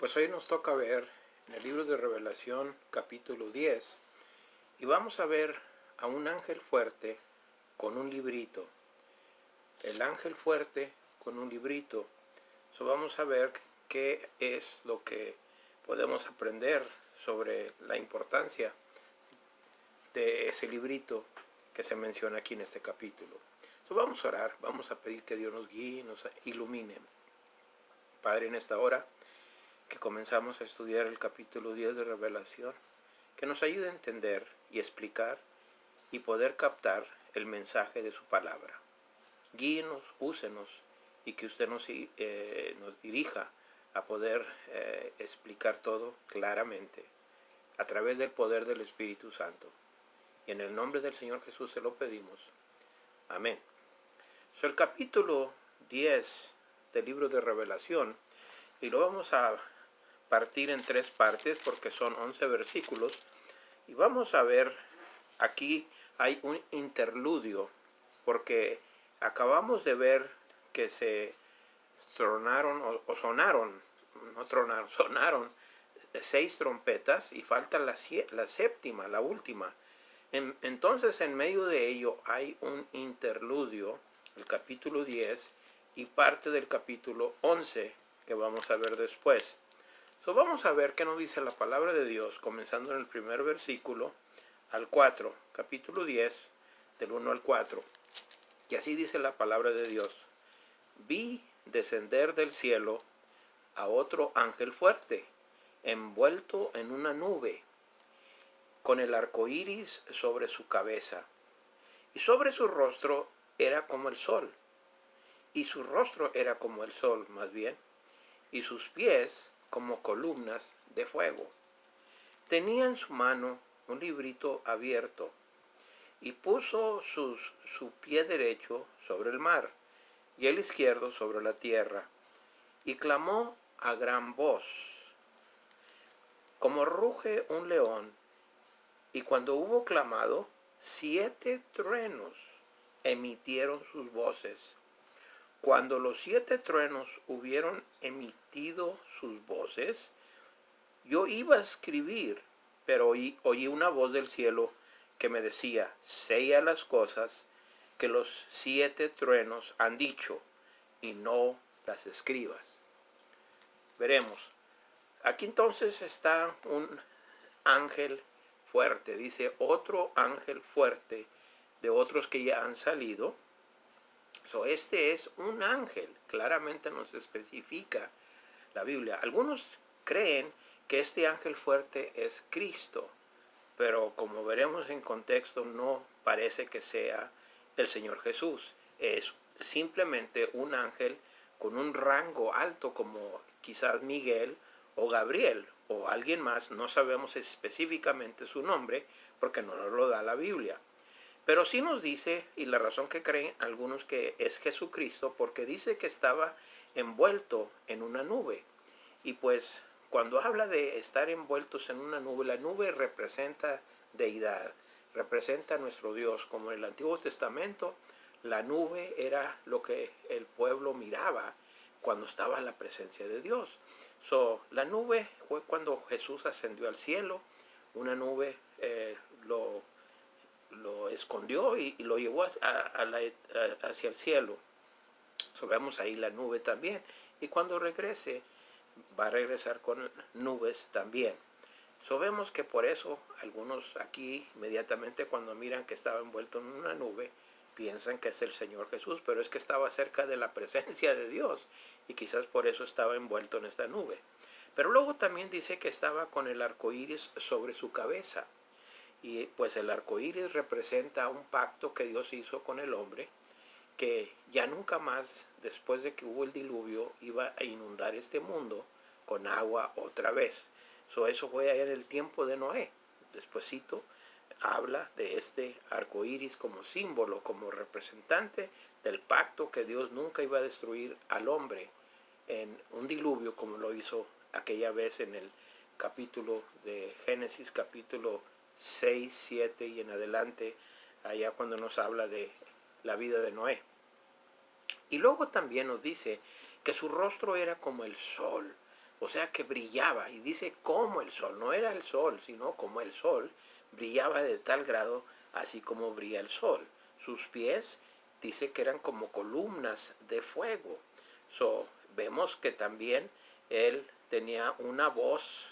Pues hoy nos toca ver en el libro de Revelación capítulo 10 y vamos a ver a un ángel fuerte con un librito. El ángel fuerte con un librito. Vamos a ver qué es lo que podemos aprender sobre la importancia de ese librito que se menciona aquí en este capítulo. Vamos a orar, vamos a pedir que Dios nos guíe y nos ilumine. Padre, en esta hora que comenzamos a estudiar el capítulo 10 de Revelación, que nos ayude a entender y explicar y poder captar el mensaje de su palabra. Guíenos, úsenos y que usted nos dirija a poder explicar todo claramente a través del poder del Espíritu Santo. Y en el nombre del Señor Jesús se lo pedimos. Amén. El capítulo 10 del libro de Revelación, y lo vamos a partir en tres partes porque son 11 versículos, y vamos a ver, aquí hay un interludio, porque acabamos de ver que se sonaron 6 trompetas y falta la séptima, la última. Entonces en medio de ello hay un interludio, el capítulo 10 y parte del capítulo 11 que vamos a ver después. Vamos a ver qué nos dice la palabra de Dios, comenzando en el primer versículo al 4, capítulo 10, del 1 al 4. Y así dice la palabra de Dios: vi descender del cielo a otro ángel fuerte, envuelto en una nube, con el arco iris sobre su cabeza, y sobre su rostro era como el sol, y su rostro era como el sol, más bien, y sus pies como columnas de fuego. Tenía en su mano un librito abierto, y puso su pie derecho sobre el mar, y el izquierdo sobre la tierra, y clamó a gran voz, como ruge un león. Y cuando hubo clamado, 7 truenos emitieron sus voces. Cuando los 7 truenos hubieron emitido sus voces, yo iba a escribir, pero oí una voz del cielo que me decía: sella las cosas que los 7 truenos han dicho, y no las escribas. Veremos. Aquí entonces está un ángel fuerte, dice otro ángel fuerte de otros que ya han salido. Este es un ángel, claramente nos especifica la Biblia. Algunos creen que este ángel fuerte es Cristo, pero como veremos en contexto, no parece que sea el Señor Jesús. Es simplemente un ángel con un rango alto, como quizás Miguel o Gabriel o alguien más. No sabemos específicamente su nombre porque no nos lo da la Biblia. Pero sí nos dice, y la razón que creen algunos, que es Jesucristo, porque dice que estaba envuelto en una nube. Y pues cuando habla de estar envueltos en una nube, la nube representa deidad, representa a nuestro Dios. Como en el Antiguo Testamento, la nube era lo que el pueblo miraba cuando estaba en la presencia de Dios. La nube fue cuando Jesús ascendió al cielo. Una nube lo escondió y lo llevó hacia el cielo. Vemos ahí la nube también. Y cuando regrese, va a regresar con nubes también. Vemos que por eso algunos aquí inmediatamente cuando miran que estaba envuelto en una nube, piensan que es el Señor Jesús, pero es que estaba cerca de la presencia de Dios y quizás por eso estaba envuelto en esta nube. Pero luego también dice que estaba con el arco iris sobre su cabeza. Y pues el arco iris representa un pacto que Dios hizo con el hombre, que ya nunca más, después de que hubo el diluvio, iba a inundar este mundo con agua otra vez. Eso fue allá en el tiempo de Noé. Despuesito habla de este arco iris como símbolo, como representante del pacto que Dios nunca iba a destruir al hombre en un diluvio como lo hizo aquella vez en el capítulo de Génesis, capítulo 6, 7 y en adelante, allá cuando nos habla de la vida de Noé. Y luego también nos dice que su rostro era como el sol. O sea que brillaba, y dice como el sol, no era el sol, sino como el sol, brillaba de tal grado, así como brilla el sol. Sus pies dice que eran como columnas de fuego. Vemos que también él tenía una voz,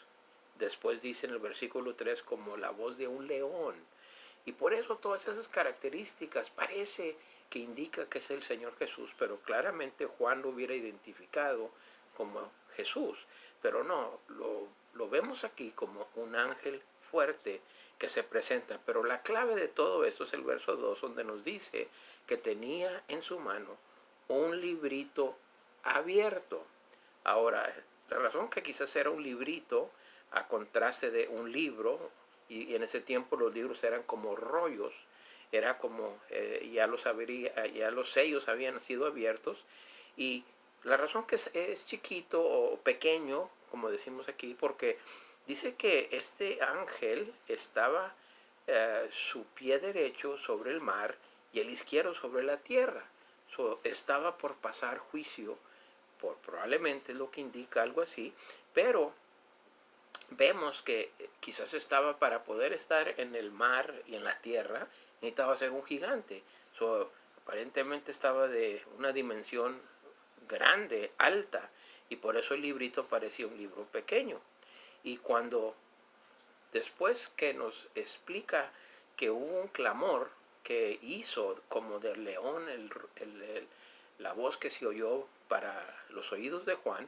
después dice en el versículo 3, como la voz de un león. Y por eso todas esas características parece que indica que es el Señor Jesús, pero claramente Juan lo hubiera identificado como Jesús. Pero no, lo vemos aquí como un ángel fuerte que se presenta. Pero la clave de todo esto es el verso 2, donde nos dice que tenía en su mano un librito abierto. Ahora, la razón que quizás era un librito a contraste de un libro, y en ese tiempo los libros eran como rollos, era como ya los sellos habían sido abiertos, y la razón que es chiquito o pequeño, como decimos aquí, porque dice que este ángel estaba su pie derecho sobre el mar y el izquierdo sobre la tierra. Estaba por pasar juicio, probablemente es lo que indica algo así, pero vemos que quizás estaba, para poder estar en el mar y en la tierra, necesitaba ser un gigante. Aparentemente estaba de una dimensión grande, alta, y por eso el librito parecía un libro pequeño. Y cuando después que nos explica que hubo un clamor que hizo como del león, la voz que se oyó para los oídos de Juan,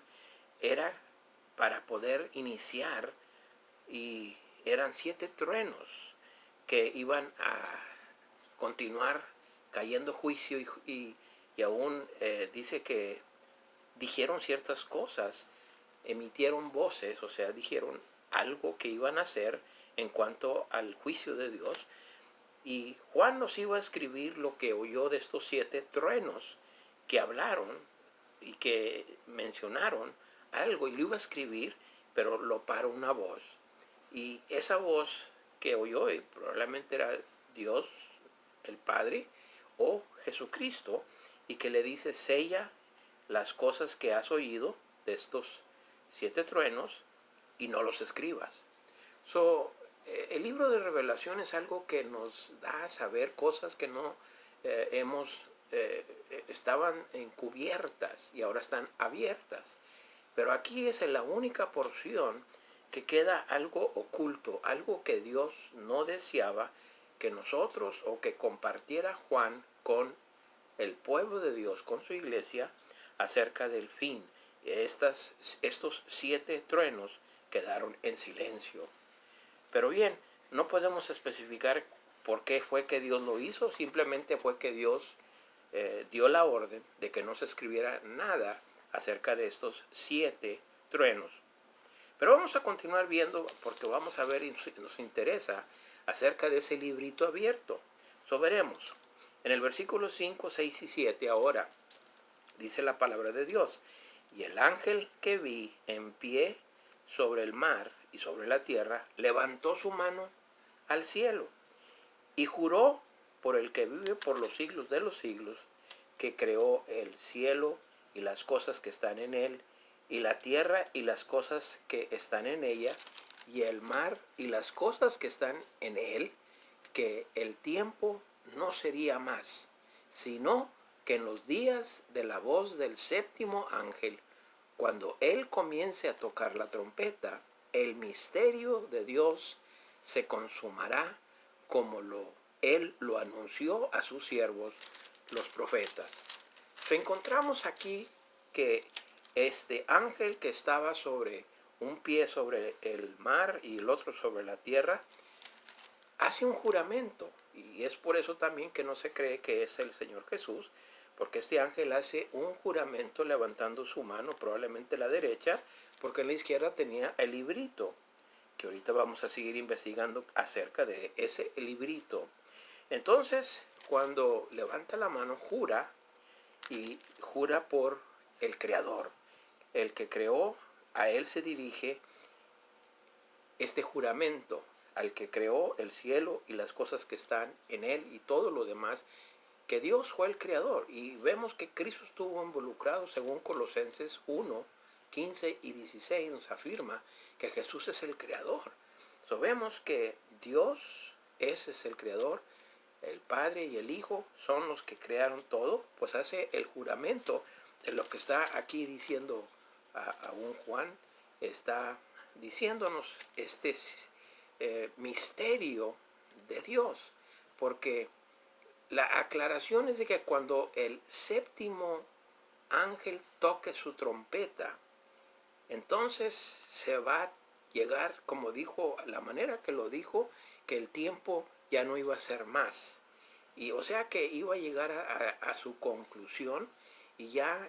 era para poder iniciar, y eran 7 truenos que iban a continuar cayendo juicio, y aún dice que dijeron ciertas cosas, emitieron voces, o sea, dijeron algo que iban a hacer en cuanto al juicio de Dios. Y Juan nos iba a escribir lo que oyó de estos 7 truenos que hablaron y que mencionaron algo, y lo iba a escribir, pero lo paró una voz. Y esa voz que oyó, y probablemente era Dios, el Padre, o Jesucristo, y que le dice: sella las cosas que has oído de estos 7 truenos y no los escribas. El libro de Revelación es algo que nos da a saber cosas que no estaban encubiertas y ahora están abiertas. Pero aquí es la única porción que queda algo oculto, algo que Dios no deseaba que nosotros, o que compartiera Juan con el pueblo de Dios, con su iglesia, acerca del fin. Estos 7 truenos quedaron en silencio. Pero bien, no podemos especificar por qué fue que Dios lo hizo, simplemente fue que Dios dio la orden de que no se escribiera nada acerca de estos 7 truenos. Pero vamos a continuar viendo, porque vamos a ver, y nos interesa, acerca de ese librito abierto. Veremos. En el versículo 5, 6 y 7 ahora dice la palabra de Dios: y el ángel que vi en pie sobre el mar y sobre la tierra levantó su mano al cielo y juró por el que vive por los siglos de los siglos, que creó el cielo y las cosas que están en él, y la tierra y las cosas que están en ella, y el mar y las cosas que están en él, que el tiempo no sería más, sino que en los días de la voz del 7º ángel, cuando él comience a tocar la trompeta, el misterio de Dios se consumará, como él lo anunció a sus siervos, los profetas. Encontramos aquí que este ángel, que estaba sobre un pie sobre el mar y el otro sobre la tierra, hace un juramento, y es por eso también que no se cree que es el Señor Jesús, porque este ángel hace un juramento levantando su mano, probablemente la derecha, porque en la izquierda tenía el librito, que ahorita vamos a seguir investigando acerca de ese librito. Entonces, cuando levanta la mano, jura, y jura por el Creador, el que creó. A él se dirige este juramento, al que creó el cielo y las cosas que están en él y todo lo demás, que Dios fue el creador. Y vemos que Cristo estuvo involucrado, según Colosenses 1, 15 y 16 nos afirma que Jesús es el creador. Vemos que Dios, ese es el creador, el Padre y el Hijo son los que crearon todo, pues hace el juramento de lo que está aquí diciendo a un Juan, está diciéndonos este misterio de Dios, porque la aclaración es de que cuando el séptimo ángel toque su trompeta, entonces se va a llegar, como dijo, la manera que lo dijo, que el tiempo ya no iba a ser más. Y o sea que iba a llegar a su conclusión y ya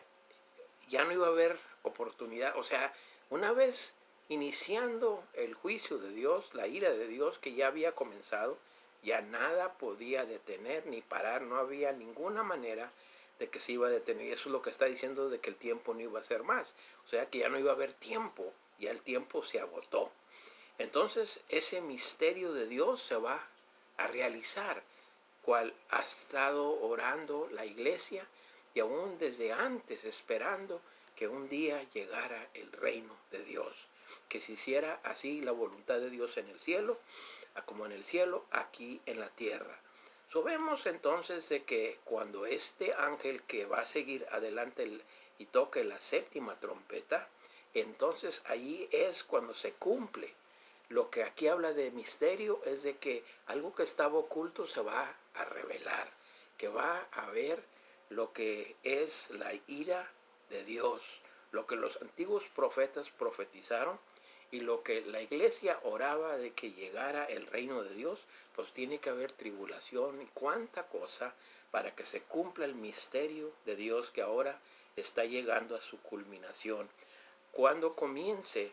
no iba a haber oportunidad. O sea, una vez iniciando el juicio de Dios, la ira de Dios que ya había comenzado, ya nada podía detener ni parar, no había ninguna manera de que se iba a detener. Y eso es lo que está diciendo, de que el tiempo no iba a ser más. O sea que ya no iba a haber tiempo, ya el tiempo se agotó. Entonces ese misterio de Dios se va a realizar, cual ha estado orando la iglesia y aún desde antes esperando que un día llegara el reino de Dios, que se hiciera así la voluntad de Dios en el cielo, como en el cielo, aquí en la tierra. Vemos entonces de que cuando este ángel que va a seguir adelante y toque la séptima trompeta, entonces allí es cuando se cumple. Lo que aquí habla de misterio es de que algo que estaba oculto se va a revelar, que va a ver lo que es la ira de Dios, lo que los antiguos profetas profetizaron y lo que la iglesia oraba de que llegara el reino de Dios, pues tiene que haber tribulación y cuánta cosa para que se cumpla el misterio de Dios que ahora está llegando a su culminación. Cuando comience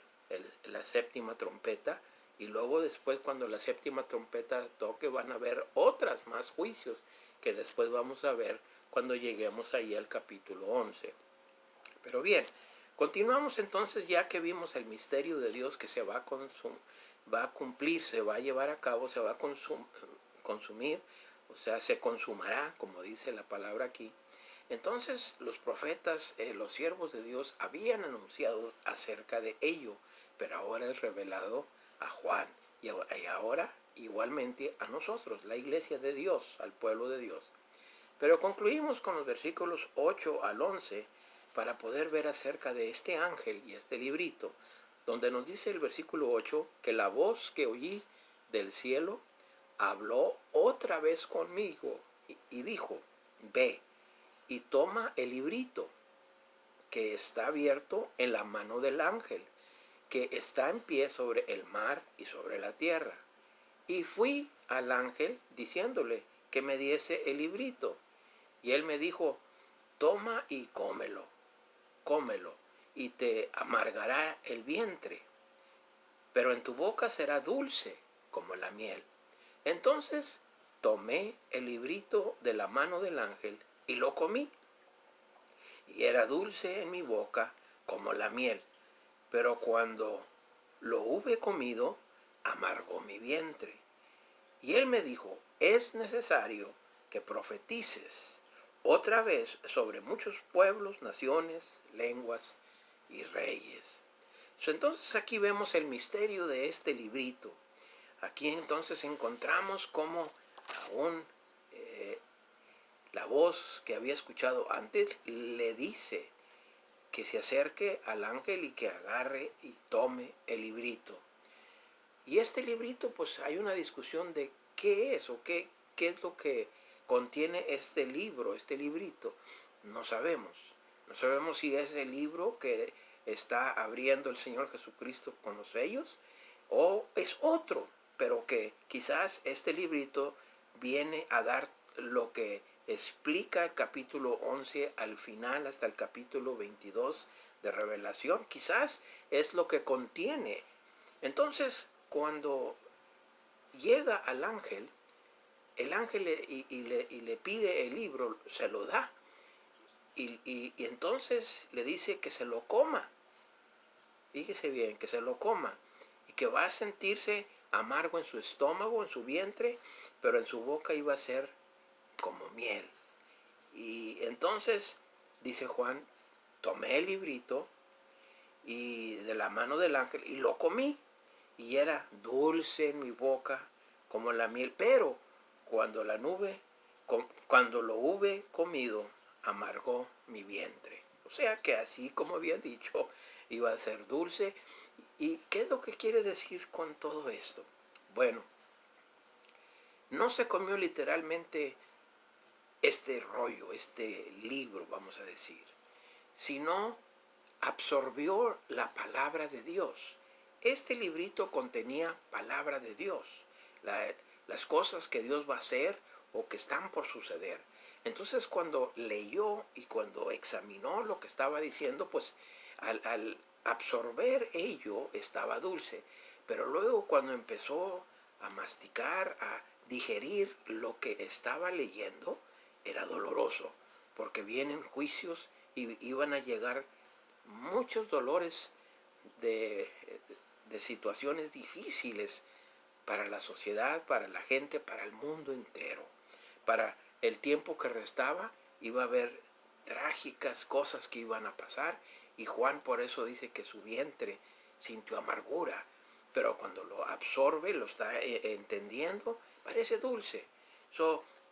la séptima trompeta, y luego después cuando la séptima trompeta toque van a haber otras más juicios que después vamos a ver cuando lleguemos ahí al capítulo 11. Pero bien, continuamos entonces, ya que vimos el misterio de Dios que se va a cumplir, se va a llevar a cabo, se va a consumir, o sea, se consumará, como dice la palabra aquí. Entonces los profetas, los siervos de Dios, habían anunciado acerca de ello, pero ahora es revelado a Juan y ahora igualmente a nosotros, la iglesia de Dios, al pueblo de Dios. Pero concluimos con los versículos 8 al 11 para poder ver acerca de este ángel y este librito, donde nos dice el versículo 8 que la voz que oí del cielo habló otra vez conmigo y dijo, ve y toma el librito que está abierto en la mano del ángel, que está en pie sobre el mar y sobre la tierra. Y fui al ángel diciéndole que me diese el librito. Y él me dijo, toma y cómelo, y te amargará el vientre, pero en tu boca será dulce como la miel. Entonces tomé el librito de la mano del ángel y lo comí. Y era dulce en mi boca como la miel, pero cuando lo hube comido, amargó mi vientre. Y él me dijo, es necesario que profetices otra vez sobre muchos pueblos, naciones, lenguas y reyes. Entonces aquí vemos el misterio de este librito. Aquí entonces encontramos cómo aún la voz que había escuchado antes le dice que se acerque al ángel y que agarre y tome el librito. Y este librito, pues hay una discusión de qué es o qué es lo que contiene este libro, este librito. No sabemos. No sabemos si es el libro que está abriendo el Señor Jesucristo con los sellos o es otro, pero que quizás este librito viene a dar lo que explica el capítulo 11 al final hasta el capítulo 22 de Revelación. Quizás es lo que contiene. Entonces, cuando llega al ángel, el ángel le pide el libro, se lo da. Y entonces le dice que se lo coma. Fíjese bien, que se lo coma. Y que va a sentirse amargo en su estómago, en su vientre, pero en su boca iba a ser como miel. Y entonces, dice Juan, tomé el librito y de la mano del ángel, y lo comí, y era dulce en mi boca como la miel, pero cuando cuando lo hube comido, amargó mi vientre. O sea que así como había dicho, iba a ser dulce. ¿Y qué es lo que quiere decir con todo esto? Bueno, no se comió literalmente este rollo, este libro, vamos a decir, sino absorbió la palabra de Dios. Este librito contenía palabra de Dios, las cosas que Dios va a hacer o que están por suceder. Entonces cuando leyó y cuando examinó lo que estaba diciendo, pues al absorber ello estaba dulce. Pero luego cuando empezó a masticar, a digerir lo que estaba leyendo, era doloroso, porque vienen juicios y iban a llegar muchos dolores de, de situaciones difíciles para la sociedad, para la gente, para el mundo entero. Para el tiempo que restaba iba a haber trágicas cosas que iban a pasar, y Juan por eso dice que su vientre sintió amargura, pero cuando lo absorbe, lo está entendiendo, parece dulce.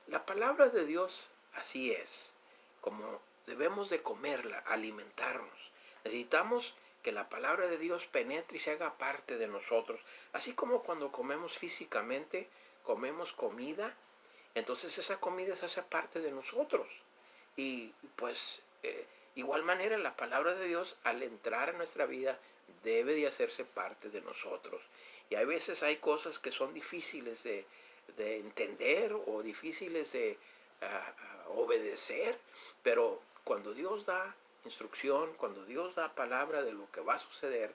La palabra de Dios así es, como debemos de comerla, alimentarnos. Necesitamos que la palabra de Dios penetre y se haga parte de nosotros. Así como cuando comemos físicamente, comemos comida, entonces esa comida se hace parte de nosotros. Y pues igual manera la palabra de Dios al entrar a nuestra vida debe de hacerse parte de nosotros. Y a veces hay cosas que son difíciles de entender o difíciles de obedecer, pero cuando Dios da instrucción, cuando Dios da palabra de lo que va a suceder,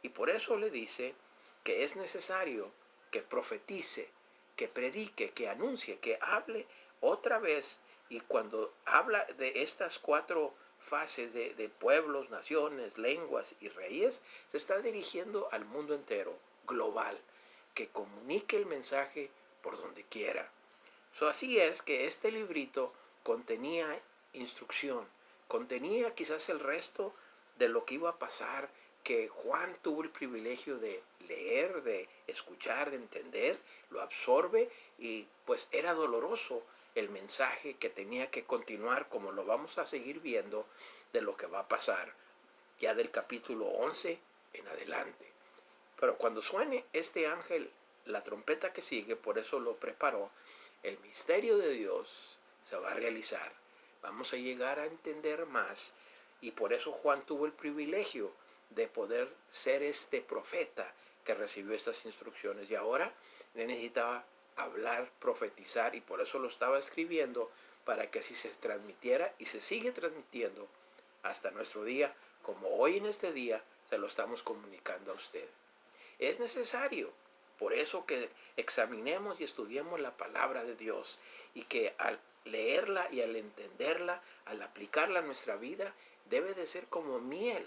y por eso le dice que es necesario que profetice, que predique, que anuncie, que hable otra vez. Y cuando habla de estas cuatro fases de pueblos, naciones, lenguas y reyes, se está dirigiendo al mundo entero, global, que comunique el mensaje por donde quiera. Así es que este librito contenía instrucción, contenía quizás el resto de lo que iba a pasar, que Juan tuvo el privilegio de leer, de escuchar, de entender, lo absorbe, y pues era doloroso el mensaje que tenía que continuar, como lo vamos a seguir viendo, de lo que va a pasar ya del capítulo 11 en adelante. Pero cuando suene este ángel, la trompeta que sigue, por eso lo preparó, el misterio de Dios se va a realizar. Vamos a llegar a entender más, y por eso Juan tuvo el privilegio de poder ser este profeta que recibió estas instrucciones. Y ahora necesitaba hablar, profetizar, y por eso lo estaba escribiendo, para que así se transmitiera y se sigue transmitiendo hasta nuestro día, como hoy en este día se lo estamos comunicando a usted. Es necesario, por eso, que examinemos y estudiemos la palabra de Dios, y que al leerla y al entenderla, al aplicarla a nuestra vida, debe de ser como miel.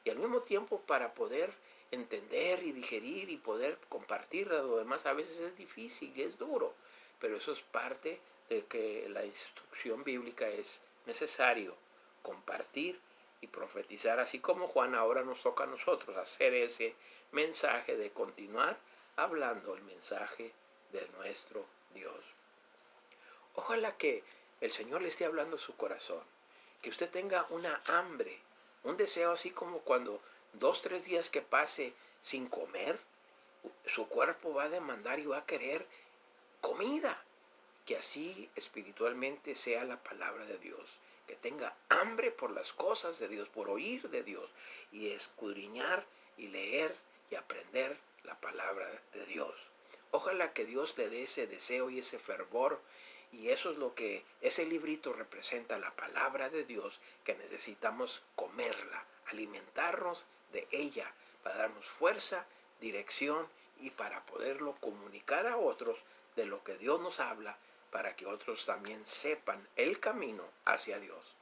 Y al mismo tiempo, para poder entender y digerir y poder compartirla, lo demás a veces es difícil y es duro, pero eso es parte de que la instrucción bíblica es necesario compartir y profetizar, así como Juan ahora nos toca a nosotros hacer ese mensaje de continuar hablando el mensaje de nuestro Dios. Ojalá que el Señor le esté hablando a su corazón, que usted tenga una hambre, un deseo, así como cuando 2-3 días que pase sin comer, su cuerpo va a demandar y va a querer comida. Que así espiritualmente sea la palabra de Dios, que tenga hambre por las cosas de Dios, por oír de Dios, y escudriñar y leer y aprender la palabra de Dios. Ojalá que Dios le dé ese deseo y ese fervor, y eso es lo que ese librito representa, la palabra de Dios, que necesitamos comerla, alimentarnos de ella, para darnos fuerza, dirección, y para poderlo comunicar a otros de lo que Dios nos habla, para que otros también sepan el camino hacia Dios.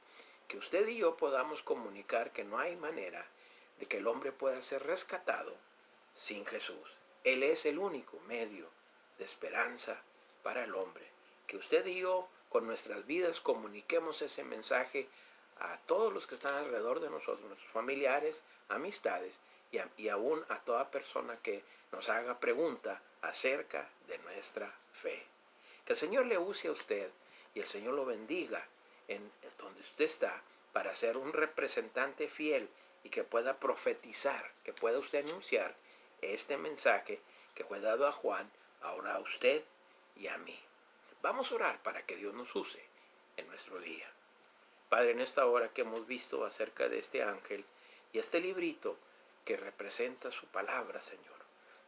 Que usted y yo podamos comunicar que no hay manera de que el hombre pueda ser rescatado sin Jesús. Él es el único medio de esperanza para el hombre. Que usted y yo con nuestras vidas comuniquemos ese mensaje a todos los que están alrededor de nosotros, nuestros familiares, amistades y aún a toda persona que nos haga pregunta acerca de nuestra fe. Que el Señor le use a usted y el Señor lo bendiga en donde usted está para ser un representante fiel y que pueda profetizar, que pueda usted anunciar este mensaje que fue dado a Juan, ahora a usted y a mí. Vamos a orar para que Dios nos use en nuestro día. Padre, en esta hora que hemos visto acerca de este ángel y este librito que representa su palabra, Señor,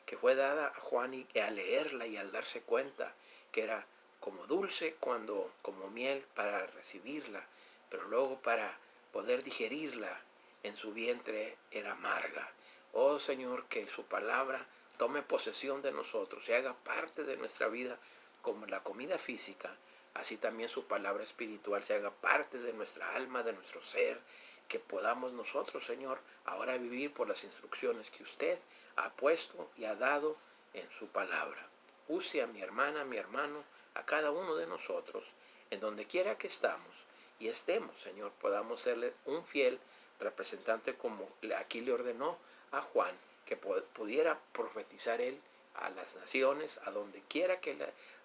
que fue dada a Juan y al leerla y al darse cuenta que era como dulce como miel para recibirla, pero luego para poder digerirla en su vientre era amarga. Oh Señor, que su palabra tome posesión de nosotros y haga parte de nuestra vida como la comida física, así también su palabra espiritual se haga parte de nuestra alma, de nuestro ser, que podamos nosotros, Señor, ahora vivir por las instrucciones que usted ha puesto y ha dado en su palabra. Use a mi hermana, a mi hermano, a cada uno de nosotros, en donde quiera que estamos y estemos, Señor, podamos serle un fiel representante como aquí le ordenó a Juan, que pudiera profetizar él a las naciones, a donde quiera que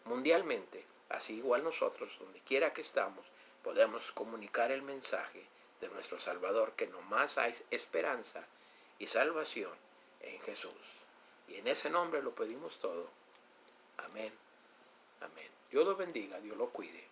mundialmente, así igual nosotros, donde quiera que estamos, podemos comunicar el mensaje de nuestro Salvador, que nomás hay esperanza y salvación en Jesús. Y en ese nombre lo pedimos todo. Amén. Amén. Dios lo bendiga, Dios lo cuide.